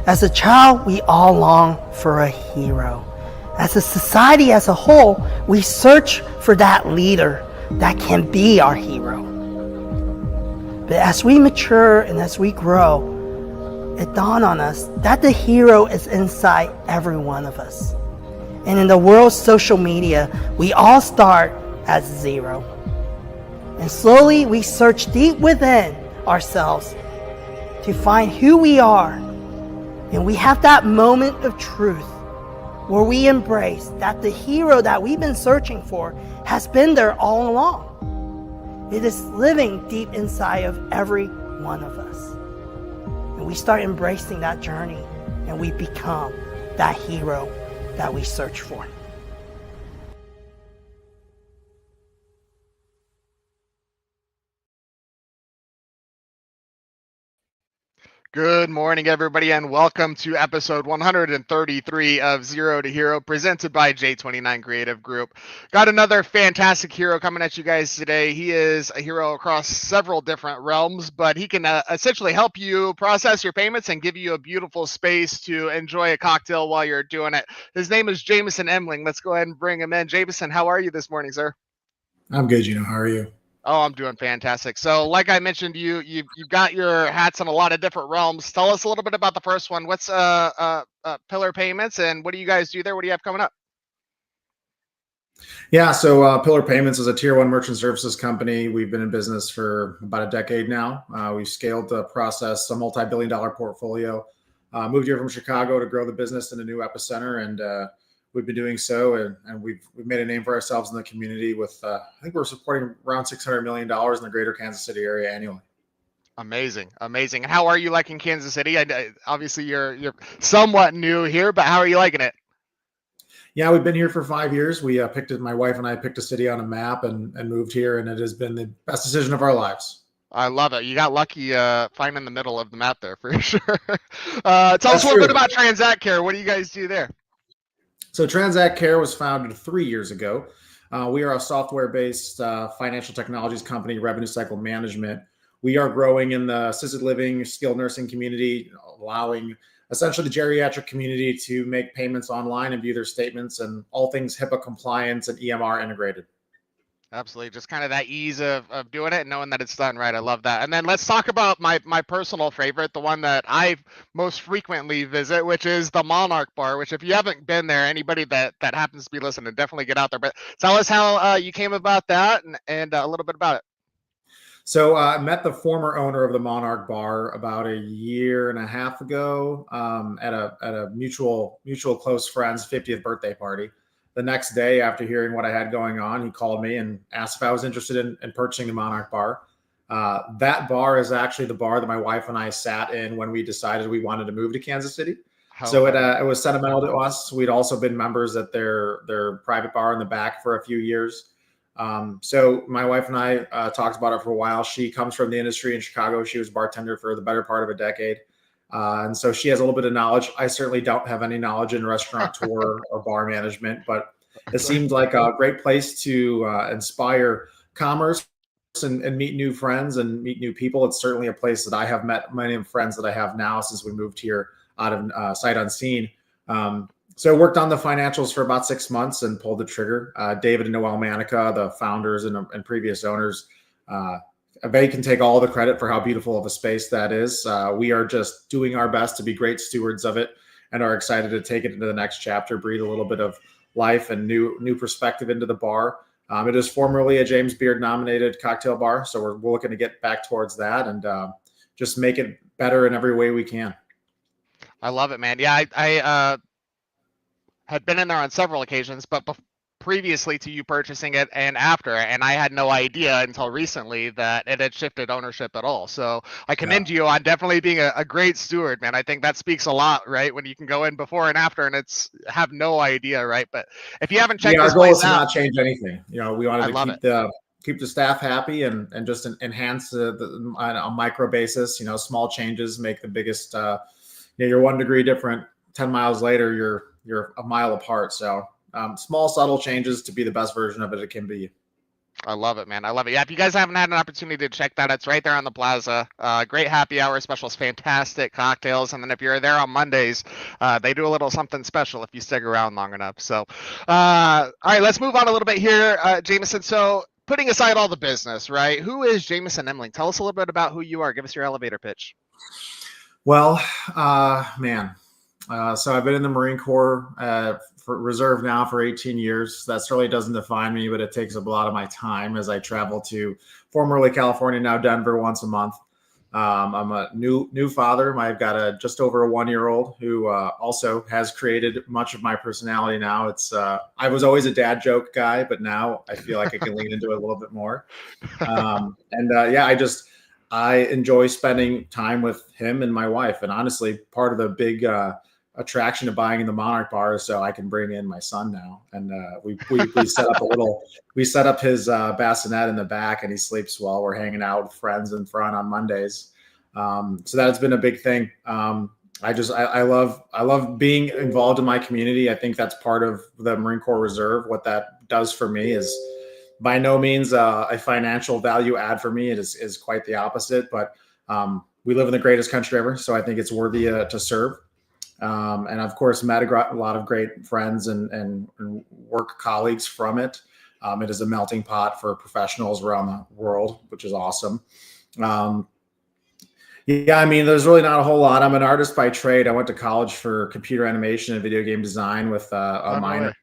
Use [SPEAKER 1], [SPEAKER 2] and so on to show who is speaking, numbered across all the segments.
[SPEAKER 1] As a child, we all long for a hero. As a society as a whole, we search for that leader that can be our hero. But as we mature and as we grow, it dawned on us that the hero is inside every one of us. And in the world's social media, we all start at zero. And slowly we search deep within ourselves to find who we are. And we have that moment of truth where we embrace that the hero that we've been searching for has been there all along. It is living deep inside of every one of us. And we start embracing that journey and we become that hero that we search for.
[SPEAKER 2] Good morning, everybody, and welcome to episode 133 of Zero to Hero, presented by J29 Creative Group. Got another fantastic hero coming at you guys today. He is a hero across several different realms, but he can essentially help you process your payments and give you a beautiful space to enjoy a cocktail while you're doing it. His name is Jameson Emling. Let's go ahead and bring him in. Jameson, how are you this morning, sir?
[SPEAKER 3] I'm good, Gino. How are you?
[SPEAKER 2] Oh, I'm doing fantastic. So like I mentioned, you've got your hats in a lot of different realms. Tell us a little bit about the first one. What's Pillar Payments, and what do you guys do there? What do you have coming up?
[SPEAKER 3] Yeah, so Pillar Payments is a tier 1 merchant services company. We've been in business for about a decade now. We've scaled the process, a multi-billion-dollar portfolio. Moved here from Chicago to grow the business in a new epicenter, and we've been doing so, and we've made a name for ourselves in the community with, I think we're supporting around $600 million in the greater Kansas City area annually.
[SPEAKER 2] Amazing. And how are you liking Kansas City? Obviously, you're somewhat new here, but how are you liking it?
[SPEAKER 3] Yeah, we've been here for 5 years. We my wife and I picked a city on a map and moved here, and it has been the best decision of our lives.
[SPEAKER 2] I love it. You got lucky finding the middle of the map there for sure. Tell us a little bit about TransactCare. What do you guys do there?
[SPEAKER 3] So TransactCare was founded 3 years ago. We are a software-based financial technologies company, revenue cycle management. We are growing in the assisted living, skilled nursing community, allowing essentially the geriatric community to make payments online and view their statements, and all things HIPAA compliance and EMR integrated.
[SPEAKER 2] Absolutely. Just kind of that ease of doing it and knowing that it's done right. I love that. And then let's talk about my personal favorite, the one that I most frequently visit, which is the Monarch Bar, which if you haven't been there, anybody that happens to be listening, definitely get out there. But tell us how you came about that and a little bit about it.
[SPEAKER 3] So I met the former owner of the Monarch Bar about a year and a half ago at a mutual close friend's 50th birthday party. The next day, after hearing what I had going on, he called me and asked if I was interested in purchasing the Monarch Bar. That bar is actually the bar that my wife and I sat in when we decided we wanted to move to Kansas City. So it was sentimental to us. We'd also been members at their private bar in the back for a few years. So my wife and I talked about it for a while. She comes from the industry in Chicago. She was a bartender for the better part of a decade. And so she has a little bit of knowledge. I certainly don't have any knowledge in restaurateur or bar management, but it seemed like a great place to inspire commerce and meet new friends and meet new people. It's certainly a place that I have met many friends that I have now since we moved here out of sight unseen. So I worked on the financials for about 6 months and pulled the trigger. David and Noel Manica, the founders and previous owners, they can take all the credit for how beautiful of a space that is. We are just doing our best to be great stewards of it and are excited to take it into the next chapter, breathe a little bit of life and new perspective into the bar. It is formerly a James Beard nominated cocktail bar, so we're looking to get back towards that and just make it better in every way we can.
[SPEAKER 2] I love it, man. Yeah, I had been in there on several occasions, but previously to you purchasing it and after, and I had no idea until recently that it had shifted ownership at all. So I commend you on definitely being a great steward, man. I think that speaks a lot, right? When you can go in before and after and have no idea, right? But if you haven't checked this
[SPEAKER 3] place out, our goal is
[SPEAKER 2] to
[SPEAKER 3] not change anything. We wanted to keep the staff happy and just enhance on a micro basis. Small changes make the biggest. You're 1 degree different. 10 miles later, you're a mile apart. So small, subtle changes to be the best version of it can be.
[SPEAKER 2] I love it, man. I love it. Yeah, if you guys haven't had an opportunity to check that, it's right there on the plaza. Great happy hour specials, fantastic cocktails. And then if you're there on Mondays, they do a little something special if you stick around long enough. So, all right, let's move on a little bit here, Jameson. So, putting aside all the business, right? Who is Jameson Emling? Tell us a little bit about who you are. Give us your elevator pitch.
[SPEAKER 3] Well, man. So I've been in the Marine Corps for reserve now for 18 years. That certainly doesn't define me, but it takes up a lot of my time as I travel to formerly California, now Denver, once a month. I'm a new father. I've got just over a 1-year-old who also has created much of my personality now. I was always a dad joke guy, but now I feel like I can lean into it a little bit more. I enjoy spending time with him and my wife. And honestly, part of the big attraction of buying in the Monarch Bar is so I can bring in my son now. And we set up his bassinet in the back, and he sleeps while we're hanging out with friends in front on Mondays. So that's been a big thing. I love being involved in my community. I think that's part of the Marine Corps Reserve. What that does for me is by no means a financial value add for me. It is quite the opposite, but we live in the greatest country ever. So I think it's worthy to serve. And of course, met a lot of great friends and work colleagues from it. It is a melting pot for professionals around the world, which is awesome. There's really not a whole lot. I'm an artist by trade. I went to college for computer animation and video game design with a minor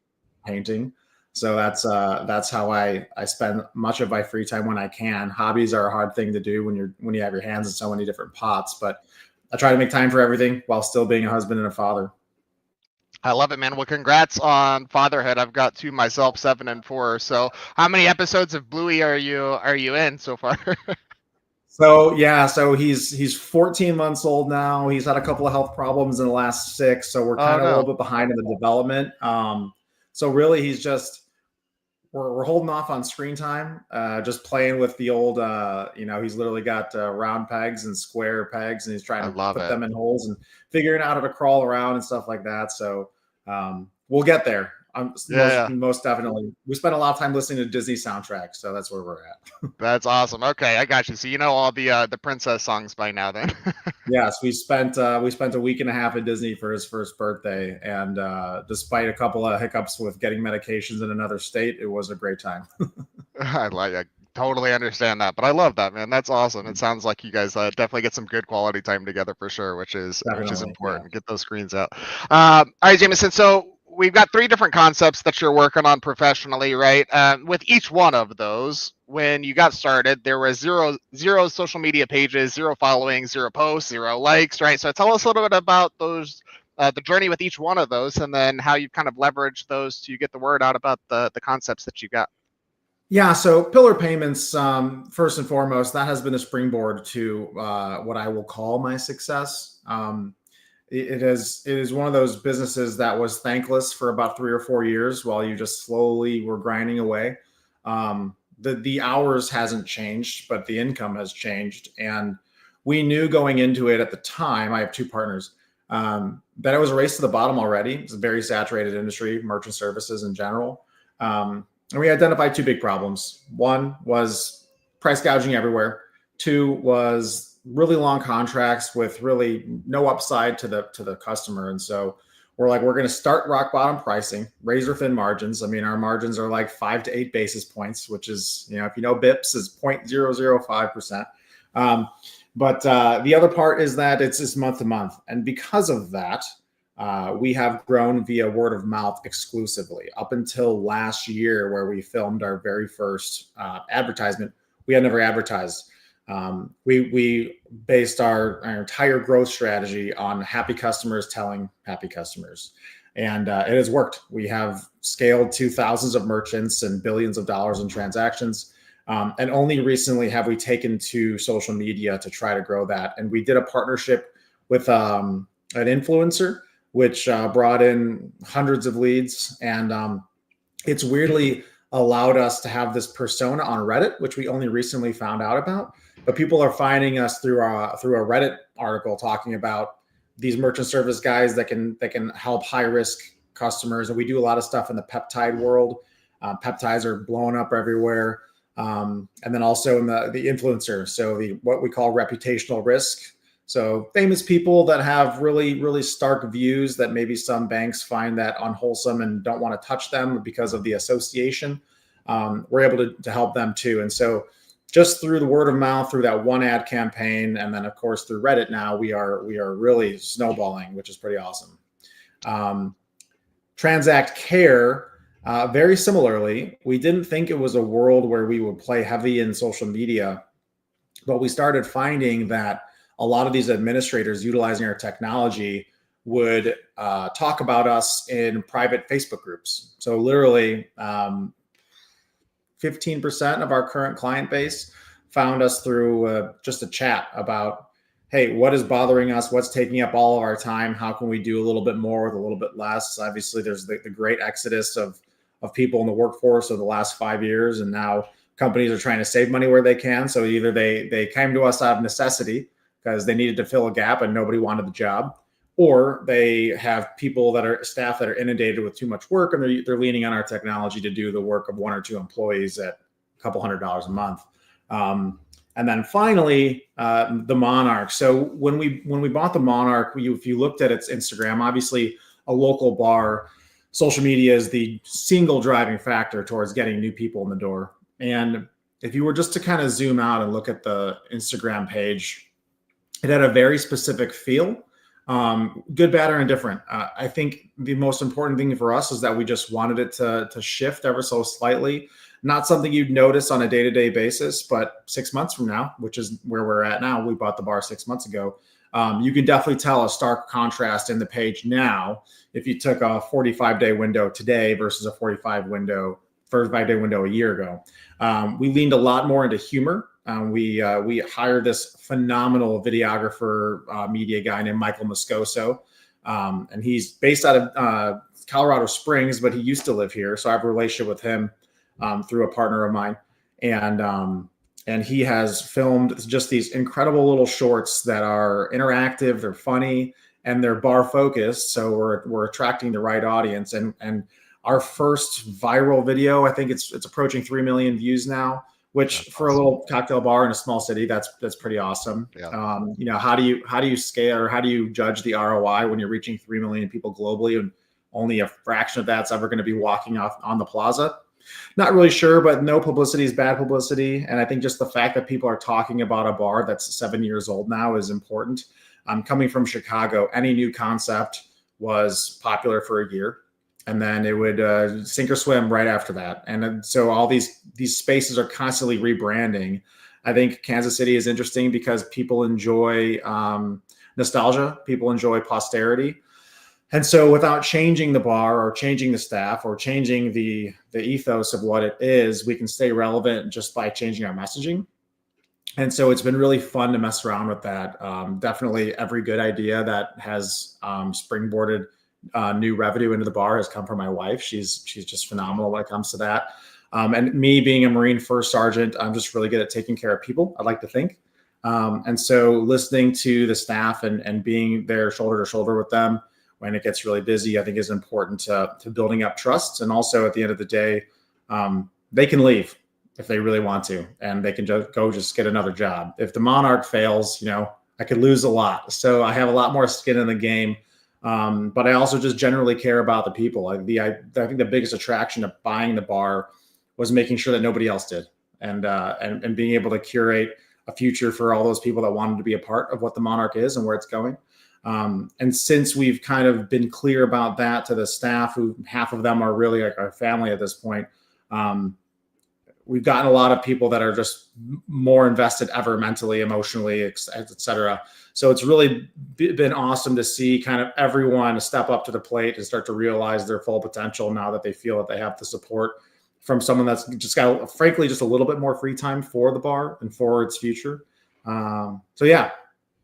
[SPEAKER 3] painting. So that's how I spend much of my free time when I can. Hobbies are a hard thing to do when you have your hands in so many different pots, but I try to make time for everything while still being a husband and a father.
[SPEAKER 2] I love it, man. Well, congrats on fatherhood. I've got 2 myself, 7 and 4. So how many episodes of Bluey are you in so far?
[SPEAKER 3] So he's 14 months old now. He's had a couple of health problems in the last 6. So we're kind of a little bit behind in the development. So really we're holding off on screen time, just playing with the old, he's literally got round pegs and square pegs, and he's trying to put them in holes and figuring out how to crawl around and stuff like that. So we'll get there. Most definitely. We spent a lot of time listening to Disney soundtracks, so that's where we're at.
[SPEAKER 2] That's awesome. Okay, I got you. So you know all the princess songs by now, then.
[SPEAKER 3] Yes, we spent a week and a half at Disney for his first birthday, and despite a couple of hiccups with getting medications in another state, it was a great time.
[SPEAKER 2] I totally understand that, but I love that, man. That's awesome. It sounds like you guys definitely get some good quality time together for sure, which is important. Yeah. Get those screens out. All right, Jameson. So we've got 3 different concepts that you're working on professionally, right? With each one of those, when you got started, there was zero social media pages, 0 following, 0 posts, 0 likes, right? So tell us a little bit about those, the journey with each one of those, and then how you kind of leverage those to get the word out about the concepts that you got.
[SPEAKER 3] Yeah, so Pillar Payments, first and foremost, that has been a springboard to what I will call my success. It is one of those businesses that was thankless for about 3 or 4 years while you just slowly were grinding away. The hours hasn't changed, but the income has changed. And we knew going into it at the time, I have 2 partners, that it was a race to the bottom already. It's a very saturated industry, merchant services in general. And we identified 2 big problems. One was price gouging everywhere. 2 was really long contracts with really no upside to the customer. And so we're going to start rock bottom pricing, razor thin margins. I mean, our margins are like 5 to 8 basis points, which is, if you know BIPS is 0.005%. But the other part is that it's month to month. And because of that, we have grown via word of mouth exclusively up until last year, where we filmed our very first advertisement. We had never advertised. We based our entire growth strategy on happy customers telling happy customers. And it has worked. We have scaled to thousands of merchants and billions of dollars in transactions. And only recently have we taken to social media to try to grow that. And we did a partnership with an influencer, which brought in hundreds of leads. And it's weirdly allowed us to have this persona on Reddit, which we only recently found out about. But people are finding us through a Reddit article talking about these merchant service guys that can help high risk customers. And we do a lot of stuff in the peptide world. Peptides are blowing up everywhere. And then also in the influencer, so what we call reputational risk. So famous people that have really, really stark views that maybe some banks find that unwholesome and don't want to touch them because of the association. We're able to help them too. And so just through the word of mouth, through that one ad campaign, and then of course through Reddit now, we are really snowballing, which is pretty awesome. TransactCare, very similarly, we didn't think it was a world where we would play heavy in social media, but we started finding that a lot of these administrators utilizing our technology would talk about us in private Facebook groups. So literally 15% of our current client base found us through just a chat about, hey, what is bothering us? What's taking up all of our time? How can we do a little bit more with a little bit less? Obviously, there's the great exodus of people in the workforce of the last 5 years, and now companies are trying to save money where they can. So either they came to us out of necessity because they needed to fill a gap and nobody wanted the job, or they have staff that are inundated with too much work, and they're leaning on our technology to do the work of 1 or 2 employees at a couple $100 a month. And then finally, the Monarch. So when we bought the Monarch, if you looked at its Instagram, obviously a local bar, social media is the single driving factor towards getting new people in the door. And if you were just to kind of zoom out and look at the Instagram page, it had a very specific feel, good, bad, or indifferent. I think the most important thing for us is that we just wanted it to shift ever so slightly. Not something you'd notice on a day-to-day basis, but 6 months from now, which is where we're at now, we bought the bar 6 months ago. You can definitely tell a stark contrast in the page now if you took a 45-day window today versus a 45-day window a year ago. We leaned a lot more into humor. We hired this phenomenal videographer, media guy named Michael Moscoso, and he's based out of Colorado Springs, but he used to live here, so I have a relationship with him through a partner of mine, and he has filmed just these incredible little shorts that are interactive, they're funny, and they're bar focused. So we're attracting the right audience. And our first viral video, I think it's approaching 3 million views now, which that's for awesome. A little cocktail bar in a small city, that's pretty awesome. Yeah. How do you scale, or how do you judge the ROI when you're reaching 3 million people globally and only a fraction of that's ever going to be walking off on the plaza? Not really sure, but no publicity is bad publicity. And I think just the fact that people are talking about a bar that's 7 years old now is important. Coming from Chicago, any new concept was popular for a year, and then it would sink or swim right after that. And so all these spaces are constantly rebranding. I think Kansas City is interesting because people enjoy nostalgia, people enjoy posterity. And so without changing the bar or changing the staff or changing the ethos of what it is, we can stay relevant just by changing our messaging. And so it's been really fun to mess around with that. Definitely every good idea that has springboarded new revenue into the bar has come from my wife. She's just phenomenal when it comes to that. And me being a Marine First Sergeant, I'm just really good at taking care of people, I'd like to think. And so listening to the staff and being there shoulder to shoulder with them when it gets really busy, I think is important to building up trust. And also at the end of the day, they can leave if they really want to, and they can just get another job. If the Monarch fails, I could lose a lot. So I have a lot more skin in the game. But I also just generally care about the people. I think the biggest attraction of buying the bar was making sure that nobody else did, and being able to curate a future for all those people that wanted to be a part of what the Monarch is and where it's going. And since we've kind of been clear about that to the staff, who half of them are really like our family at this point, we've gotten a lot of people that are just more invested ever mentally, emotionally, et cetera. So it's really been awesome to see kind of everyone step up to the plate and start to realize their full potential now that they feel that they have the support from someone that's just got, frankly, just a little bit more free time for the bar and for its future. So yeah,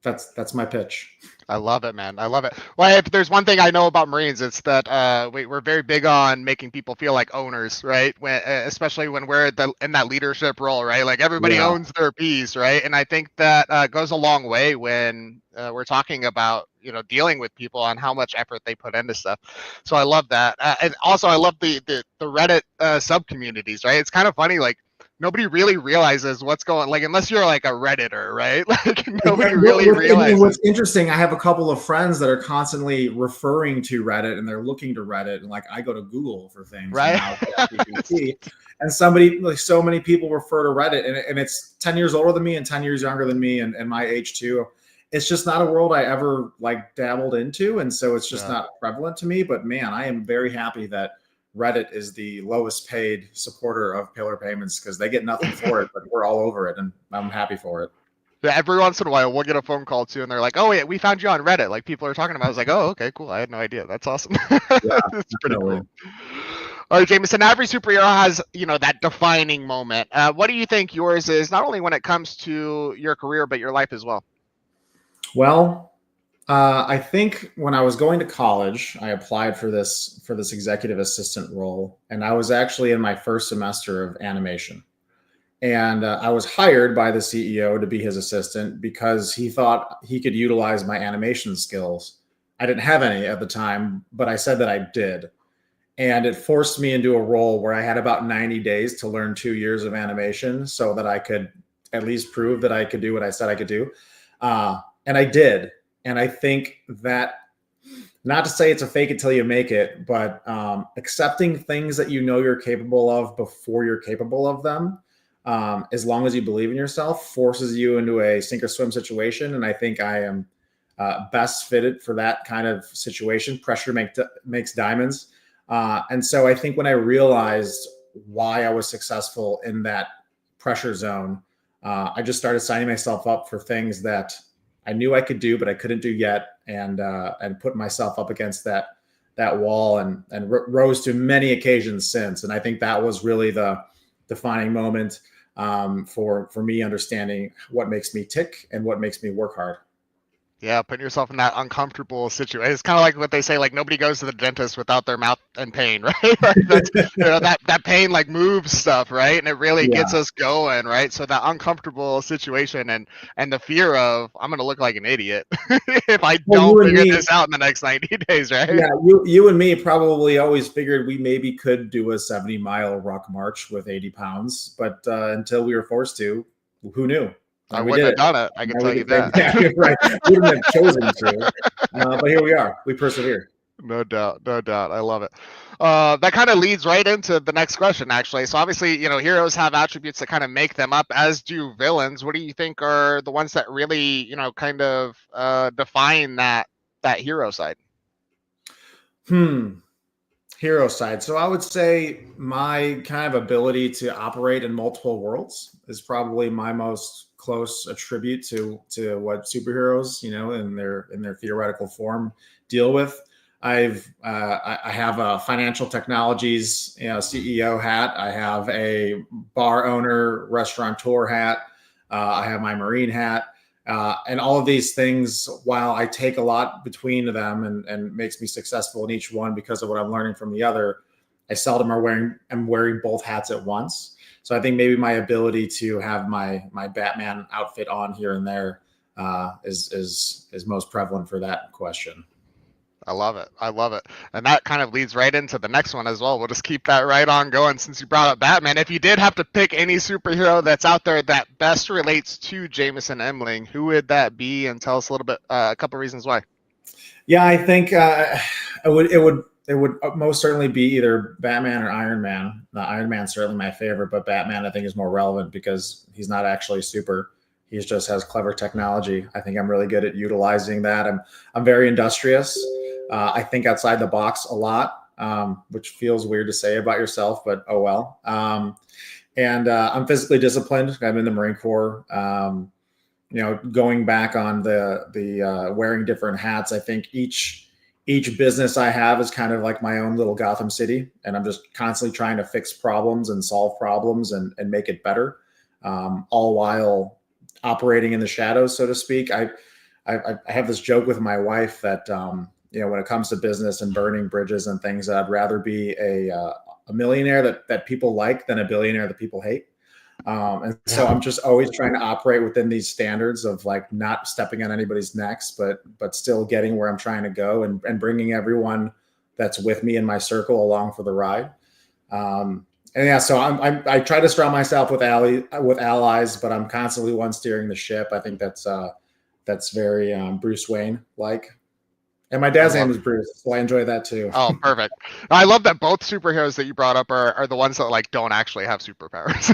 [SPEAKER 3] that's my pitch.
[SPEAKER 2] I love it, man. I love it. Well, if there's one thing I know about Marines, it's that we're very big on making people feel like owners, right? Especially when we're in that leadership role, right? Like everybody owns their piece, right? And I think that goes a long way when we're talking about dealing with people on how much effort they put into stuff. So I love that, and also I love the Reddit sub communities, right? It's kind of funny, like nobody really realizes what's going, like, unless you're like a Redditor, right? Like nobody
[SPEAKER 3] Yeah,
[SPEAKER 2] really
[SPEAKER 3] and
[SPEAKER 2] realizes.
[SPEAKER 3] what's interesting, I have a couple of friends that are constantly referring to Reddit, and they're looking to Reddit, and like I go to Google for things
[SPEAKER 2] Right.
[SPEAKER 3] now, GPT, and somebody, like so many people refer to Reddit, and it's 10 years older than me and 10 years younger than me, and my age too. It's just not a world I ever like dabbled into, and so it's just not prevalent to me. But man, I am very happy that Reddit is the lowest paid supporter of pillar payments, because they get nothing for it, but we're all over it, and I'm happy for it.
[SPEAKER 2] Yeah, every once in a while we'll get a phone call too, and they're like, "Oh yeah, we found you on Reddit." Like people are talking about. I was like, "Oh, okay, cool. I had no idea. That's awesome."
[SPEAKER 3] Yeah,
[SPEAKER 2] It's pretty
[SPEAKER 3] definitely.
[SPEAKER 2] cool. All right, Jameson. Every superhero has, that defining moment. What do you think yours is? Not only when it comes to your career, but your life as well.
[SPEAKER 3] Well, I think when I was going to college, I applied for this executive assistant role, and I was actually in my first semester of animation. And I was hired by the CEO to be his assistant because he thought he could utilize my animation skills. I didn't have any at the time, but I said that I did. And it forced me into a role where I had about 90 days to learn 2 years of animation so that I could at least prove that I could do what I said I could do. And I did. And I think that, not to say it's a fake it till you make it, but accepting things that you know you're capable of before you're capable of them, as long as you believe in yourself, forces you into a sink or swim situation. And I think I am best fitted for that kind of situation. Pressure makes diamonds. And so I think when I realized why I was successful in that pressure zone, I just started signing myself up for things that I knew I could do, but I couldn't do yet, and put myself up against that wall, and rose to many occasions since. And I think that was really the defining moment for me understanding what makes me tick and what makes me work hard.
[SPEAKER 2] Yeah, putting yourself in that uncomfortable situation. It's kind of like what they say, like nobody goes to the dentist without their mouth in pain, right? Like that's that pain like moves stuff, right? And it really gets
[SPEAKER 3] Yeah.
[SPEAKER 2] us going, right? So that uncomfortable situation and the fear of I'm gonna look like an idiot if I
[SPEAKER 3] Well,
[SPEAKER 2] don't
[SPEAKER 3] you and
[SPEAKER 2] figure
[SPEAKER 3] me,
[SPEAKER 2] this out in the next 90 days, right?
[SPEAKER 3] yeah, you and me probably always figured we maybe could do a 70-mile ruck march with 80 pounds, but until we were forced to, who knew?
[SPEAKER 2] I
[SPEAKER 3] And we
[SPEAKER 2] wouldn't
[SPEAKER 3] did
[SPEAKER 2] have
[SPEAKER 3] it.
[SPEAKER 2] done it. I can
[SPEAKER 3] Now we
[SPEAKER 2] tell you
[SPEAKER 3] get paid.
[SPEAKER 2] that.
[SPEAKER 3] Yeah, right. We wouldn't have chosen to, but here we are. We persevered.
[SPEAKER 2] No doubt, no doubt. I love it. That kind of leads right into the next question, actually. So obviously, heroes have attributes that kind of make them up, as do villains. What do you think are the ones that really, kind of define that hero side?
[SPEAKER 3] Hero side. So I would say my kind of ability to operate in multiple worlds is probably my most close attribute to what superheroes, in their theoretical form, deal with. I have a financial technologies, CEO hat. I have a bar owner, restaurateur hat. I have my Marine hat. And all of these things, while I take a lot between them and makes me successful in each one because of what I'm learning from the other, I seldom am wearing both hats at once. So I think maybe my ability to have my Batman outfit on here and there is most prevalent for that question.
[SPEAKER 2] I love it. I love it. And that kind of leads right into the next one as well. We'll just keep that right on going since you brought up Batman. If you did have to pick any superhero that's out there that best relates to Jameson Emling, who would that be? And tell us a little bit, a couple reasons why.
[SPEAKER 3] Yeah, I think it would most certainly be either Batman or Iron Man. Iron Man's certainly my favorite, but Batman I think is more relevant because he's not actually super. He just has clever technology. I think I'm really good at utilizing that. I'm very industrious. I think outside the box a lot, which feels weird to say about yourself, but oh well. And I'm physically disciplined. I'm in the Marine Corps. Going back on the wearing different hats, I think each business I have is kind of like my own little Gotham City, and I'm just constantly trying to fix problems and solve problems and make it better, all while operating in the shadows, so to speak. I have this joke with my wife that when it comes to business and burning bridges and things, I'd rather be a millionaire that people like than a billionaire that people hate. And so I'm just always trying to operate within these standards of like not stepping on anybody's necks, but still getting where I'm trying to go and bringing everyone that's with me in my circle along for the ride. And yeah, so I try to surround myself with allies, but I'm constantly one steering the ship. I think that's very Bruce Wayne like. And my dad's name is Bruce, so I enjoy that too.
[SPEAKER 2] Oh, perfect. I love that both superheroes that you brought up are the ones that like don't actually have superpowers,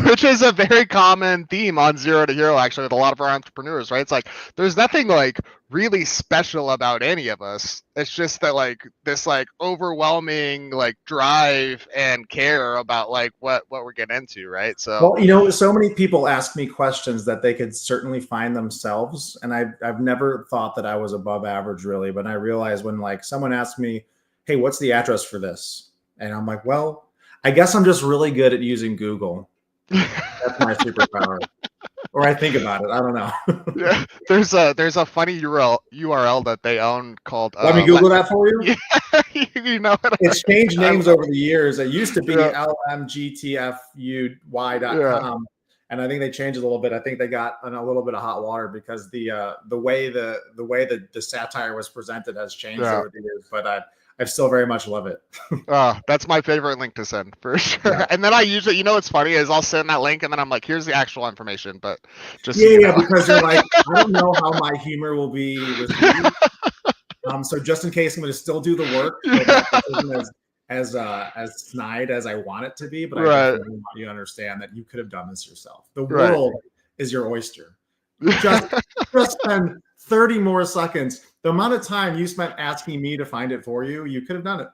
[SPEAKER 2] which is a very common theme on Zero to Hero, actually, with a lot of our entrepreneurs, right? It's like there's nothing like really special about any of us. It's just that like this like overwhelming like drive and care about like what we're getting into, right? So
[SPEAKER 3] well, so many people ask me questions that they could certainly find themselves, and I've never thought that I was above average really, but I realized when like someone asked me, hey, what's the address for this? And I'm like, well, I guess I'm just really good at using Google. That's my superpower. Or I think about it. I don't know.
[SPEAKER 2] Yeah, there's a funny URL that they own called.
[SPEAKER 3] Let me Google that for you.
[SPEAKER 2] Yeah, you know what?
[SPEAKER 3] It's changed names over the years. It used to be lmgtfuy.com, and I think they changed it a little bit. I think they got in a little bit of hot water because the way the satire was presented has changed over the years. But I still very much love it.
[SPEAKER 2] That's my favorite link to send for sure. Yeah. And then I usually, what's funny is I'll send that link and then I'm like, here's the actual information. But just
[SPEAKER 3] because you're like, I don't know how my humor will be received. So just in case, I'm going to still do the work. As snide as I want it to be, but I just want you to understand that you could have done this yourself. The world is your oyster. Just spend 30 more seconds. The amount of time you spent asking me to find it for you, you could have done it.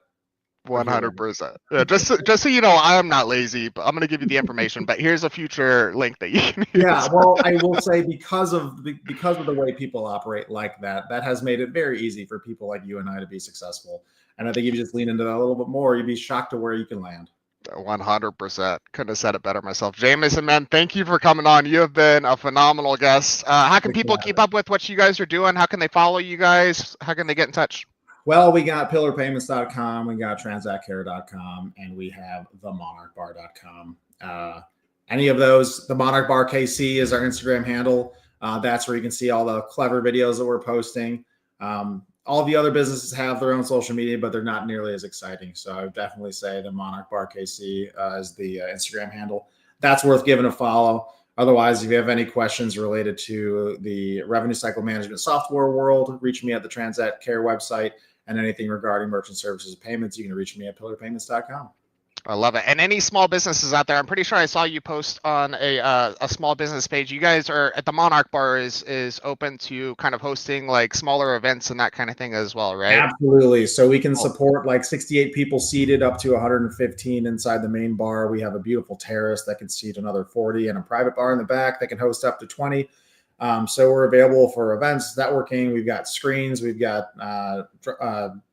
[SPEAKER 2] 100%. Yeah, just so you know, I am not lazy, but I'm going to give you the information. But here's a future link that you can use.
[SPEAKER 3] Yeah, well, I will say because of the way people operate like that has made it very easy for people like you and I to be successful. And I think if you just lean into that a little bit more, you'd be shocked to where you can land.
[SPEAKER 2] 100%. Couldn't have said it better myself. Jameson, man, thank you for coming on. You have been a phenomenal guest. How can people keep up with what you guys are doing? How can they follow you guys? How can they get in touch?
[SPEAKER 3] Well, we got pillarpayments.com, we got TransactCare.com, and we have themonarchbar.com. Any of those, the Monarch Bar KC is our Instagram handle. That's where you can see all the clever videos that we're posting. All the other businesses have their own social media, but they're not nearly as exciting. So I would definitely say the Monarch Bar KC is the Instagram handle. That's worth giving a follow. Otherwise, if you have any questions related to the revenue cycle management software world, reach me at the TransactCare website, and anything regarding merchant services and payments, you can reach me at pillarpayments.com.
[SPEAKER 2] I love it. And any small businesses out there, I'm pretty sure I saw you post on a small business page. You guys are at the Monarch Bar is open to kind of hosting like smaller events and that kind of thing as well, right?
[SPEAKER 3] Absolutely. So we can support like 68 people seated up to 115 inside the main bar. We have a beautiful terrace that can seat another 40 and a private bar in the back that can host up to 20. So we're available for events, networking. We've got screens. We've got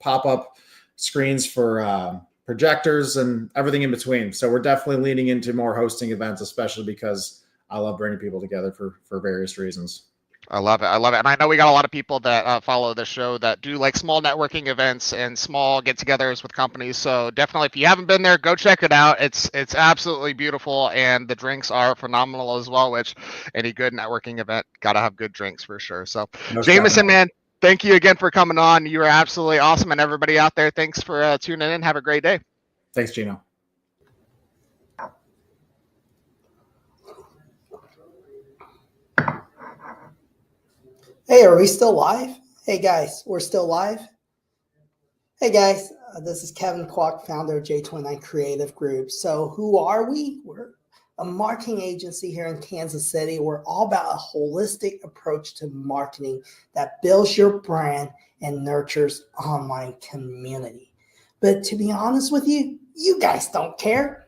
[SPEAKER 3] pop-up screens for projectors and everything in between. So we're definitely leaning into more hosting events, especially because I love bringing people together for various reasons.
[SPEAKER 2] I love it. I love it. And I know we got a lot of people that follow the show that do like small networking events and small get-togethers with companies. So definitely, if you haven't been there, go check it out. It's absolutely beautiful, and the drinks are phenomenal as well. Which any good networking event got to have good drinks for sure. So Jameson, man, thank you again for coming on. You are absolutely awesome, and everybody out there, thanks for tuning in. Have a great day.
[SPEAKER 3] Thanks, Gino.
[SPEAKER 1] Hey, are we still live? Hey guys, we're still live. Hey guys, this is Kevin Kwok, founder of J29 Creative Group. So who are we? We're a marketing agency here in Kansas City. We're all about a holistic approach to marketing that builds your brand and nurtures online community. But to be honest with you, you guys don't care.